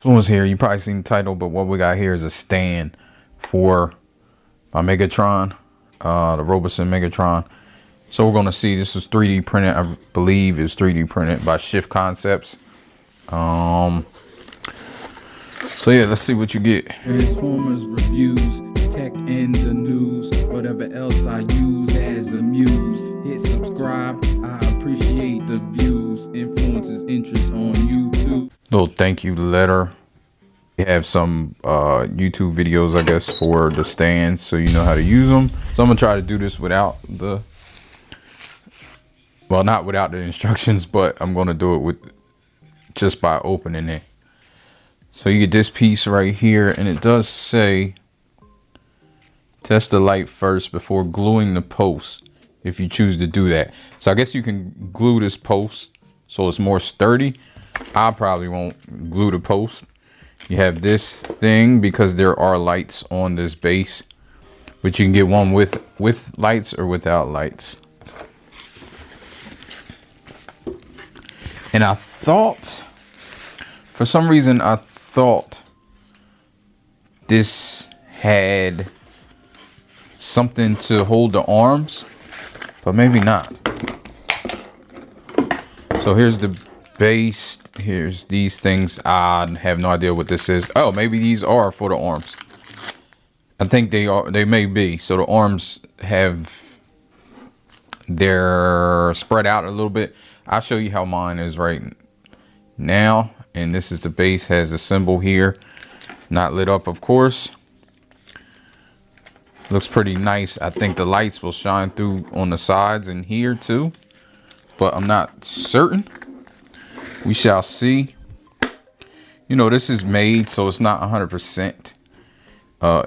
Inflewence here. You probably seen the title, but what we got here is a stand for my Megatron, the Robosen Megatron. So we're gonna see, this is 3D printed. I believe it's 3D printed by Shift Koncepts. So yeah, let's see what you get. Transformers reviews, tech and the news, whatever else I use as a muse. Hit subscribe, I appreciate the views. Influences interest on YouTube. Little thank you letter. We have some YouTube videos, I guess, for the stands, so you know how to use them. So I'm gonna try to do this without the, well, not without the instructions, but I'm gonna do it with just by opening it. So you get this piece right here, and it does say test the light first before gluing the post if you choose to do that. So I guess you can glue this post so it's more sturdy. I probably won't glue the post. You have this thing because there are lights on this base, but you can get one with lights or without lights. And I thought, for some reason, I thought this had something to hold the arms, but maybe not. So here's the base. Here's these things. I have no idea what this is. Oh, maybe these are for the arms. I think they are. They may be. So the arms they're spread out a little bit. I'll show you how mine is right now. And this is the base, has a symbol here, not lit up, of course. Looks pretty nice. I think the lights will shine through on the sides and here too, but I'm not certain. We shall see. You know, this is made so it's not 100%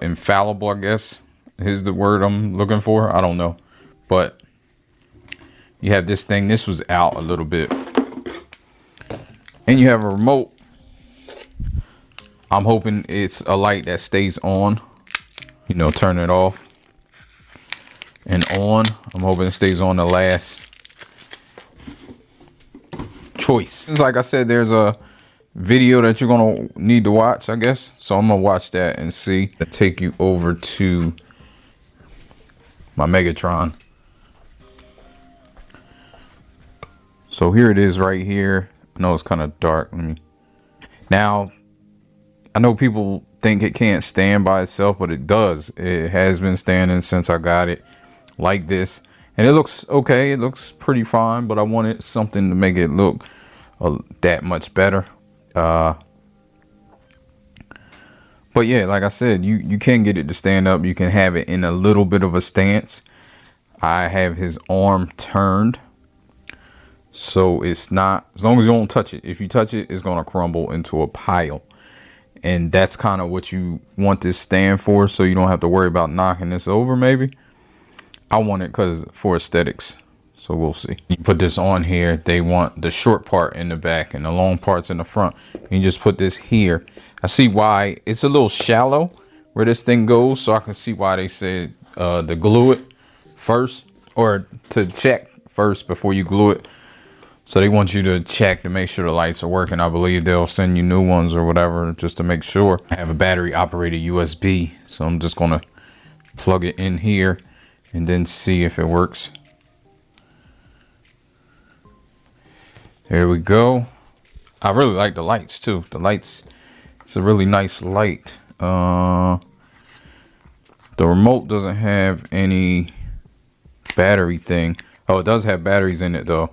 infallible, I guess is the word I'm looking for. I don't know, but you have this thing. This was out a little bit, and you have a remote. I'm hoping it's a light that stays on. You know, turn it off and on. I'm hoping it stays on the last choice. Like I said, there's a video that you're gonna need to watch, I guess. So I'm gonna watch that and see. I'll take you over to my Megatron. So here it is right here. I know it's kind of dark. Now, I know people think it can't stand by itself, but it does. It has been standing since I got it like this, and it looks okay. It looks pretty fine, but I wanted something to make it look that much better. But yeah, like I said, you can get it to stand up. You can have it in a little bit of a stance. I have his arm turned, so it's not, as long as you don't touch it. If you touch it, it's gonna crumble into a pile. And that's kind of what you want this stand for, so you don't have to worry about knocking this over. Maybe I want it for aesthetics, so we'll see. You put this on here. They want the short part in the back and the long parts in the front. You just put this here. I see why it's a little shallow where this thing goes, so I can see why they said to glue it first, or to check first before you glue it. So they want you to check to make sure the lights are working. I believe they'll send you new ones or whatever just to make sure. I have a battery operated USB, so I'm just gonna plug it in here and then see if it works. There we go. I really like the lights too. The lights, it's a really nice light. The remote doesn't have any battery thing. Oh, it does have batteries in it though.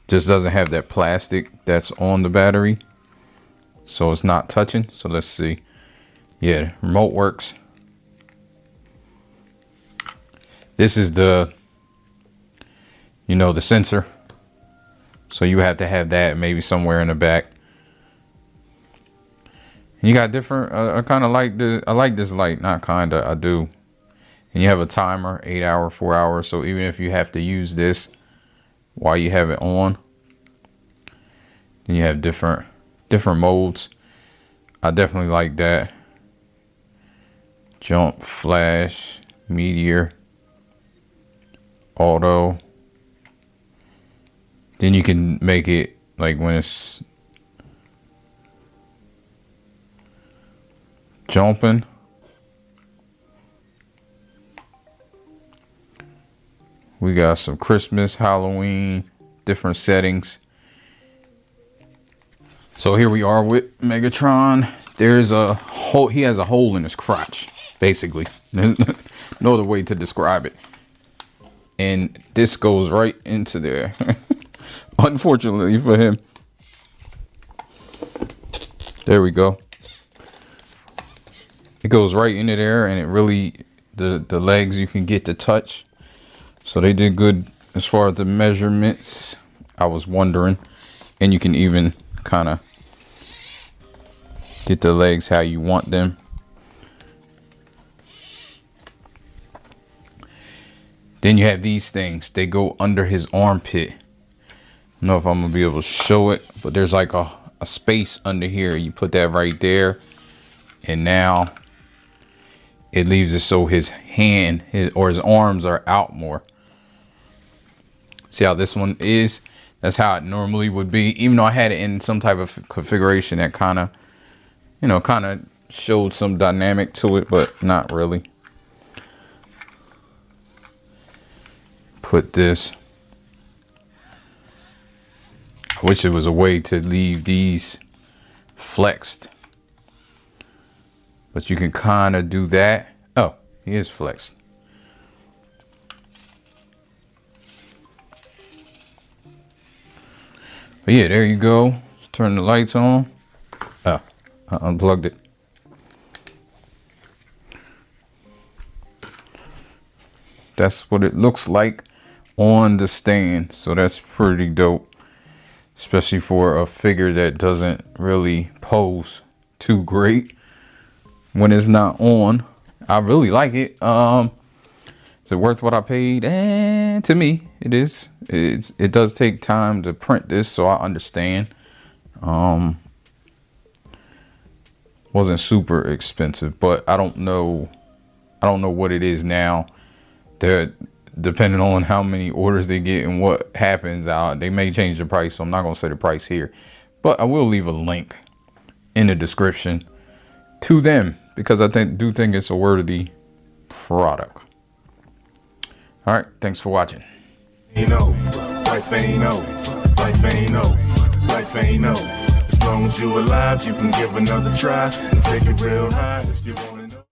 Just doesn't have that plastic that's on the battery, so it's not touching. So let's see. Yeah, remote works. This is the, you know, the sensor, so you have to have that maybe somewhere in the back. And you got different, I kind of like this. I like this light, not kinda, I do. And you have a timer, 8 hour, 4 hours. So even if you have to use this while you have it on, then you have different modes. I definitely like that. Jump, flash, meteor, auto. Then you can make it like when it's jumping. We got some Christmas, Halloween, different settings. So here we are with Megatron. There's a hole. He has a hole in his crotch, basically. There's no other way to describe it. And this goes right into there. Unfortunately for him. There we go. It goes right into there, and it really, the legs you can get to touch. So they did good as far as the measurements. I was wondering. And you can even kind of get the legs how you want them. Then you have these things. They go under his armpit. I don't know if I'm gonna be able to show it, but there's like a space under here. You put that right there, and now it leaves it so his hand or his arms are out more. See how this one is? That's how it normally would be. Even though I had it in some type of configuration that kind of, you know, kind of showed some dynamic to it, but not really. Put this. I wish it was a way to leave these flexed. But you can kind of do that. Oh, he is flexed. But yeah, there you go. Turn the lights on. Oh, I unplugged it. That's what it looks like on the stand. So that's pretty dope. Especially for a figure that doesn't really pose too great when it's not on. I really like it. Is it worth what I paid? And to me, it is. It does take time to print this, so I understand. Wasn't super expensive, but I don't know what it is now. They're depending on how many orders they get and what happens. They may change the price, so I'm not gonna say the price here, but I will leave a link in the description to them because I do think it's a worthy product. All right, thanks for watching. You know, life ain't over, life ain't over, life ain't over. As long as you're alive, you can give another try and take it real high if you want.